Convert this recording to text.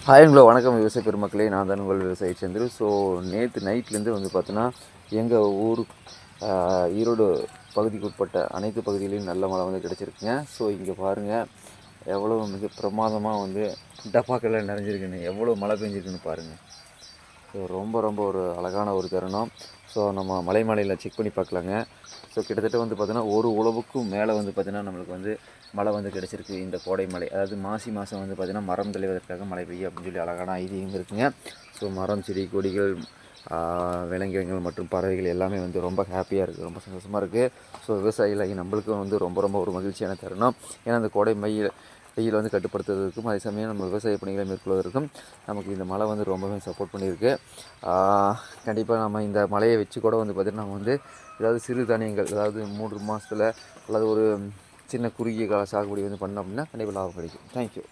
ஹாய்ங்களோ வணக்கம் விவசாய பெருமக்களே, நான் தான் உங்கள் விவசாயி சந்திரு. ஸோ நேற்று நைட்லேருந்து வந்து பார்த்தோன்னா எங்கள் ஊர் ஈரோடு பகுதிக்கு உட்பட்ட அனைத்து பகுதியிலையும் நல்ல மழை வந்து கிடச்சிருக்குங்க. ஸோ இங்கே பாருங்கள் எவ்வளோ மிக பிரமாதமாக வந்து டப்பாக்கெல்லாம் நிறைஞ்சிருக்குன்னு, எவ்வளோ மழை பெஞ்சிருக்குன்னு பாருங்கள். ஸோ ரொம்ப ரொம்ப ஒரு அழகான ஒரு தருணம். ஸோ நம்ம மலைமலையில் செக் பண்ணி பார்க்கலாங்க. ஸோ கிட்டத்தட்ட வந்து பார்த்தோன்னா ஒரு உழவுக்கும் மேலே வந்து பார்த்தீங்கன்னா நம்மளுக்கு வந்து மழை வந்து கிடச்சிருக்கு. இந்த கோடை மழை, அதாவது மாசி மாதம் வந்து பார்த்திங்கன்னா மரம் தெளிவதற்காக மழை பெய்யும் அப்படின்னு சொல்லி அழகான ஐதீகம் இருக்குங்க. ஸோ மரம், செடி, கொடிகள், விலங்கினங்கள் மற்றும் பறவைகள் எல்லாமே வந்து ரொம்ப ஹாப்பியாக இருக்குது, ரொம்ப சந்தோஷமாக இருக்குது. ஸோ விவசாயிகளாகி நம்மளுக்கும் வந்து ரொம்ப ரொம்ப ஒரு மகிழ்ச்சியான தருணம். ஏன்னா அந்த கோடை வெயில் வந்து கட்டுப்படுத்துவதற்கும் அதே சமயம் நம்ம விவசாய பணிகளை மேற்கொள்வதற்கும் நமக்கு இந்த மழை வந்து ரொம்பவே சப்போர்ட் பண்ணியிருக்கு. கண்டிப்பாக நம்ம இந்த மழையை வச்சு கூட வந்து பார்த்திங்கன்னா நம்ம வந்து ஏதாவது சிறு தானியங்கள், அதாவது 3 மாதத்தில் அல்லது ஒரு சின்ன குறுகிய கால சாகுபடி வந்து பண்ணோம் அப்படின்னா கண்டிப்பாக லாபம் கிடைக்கும். தேங்க்யூ.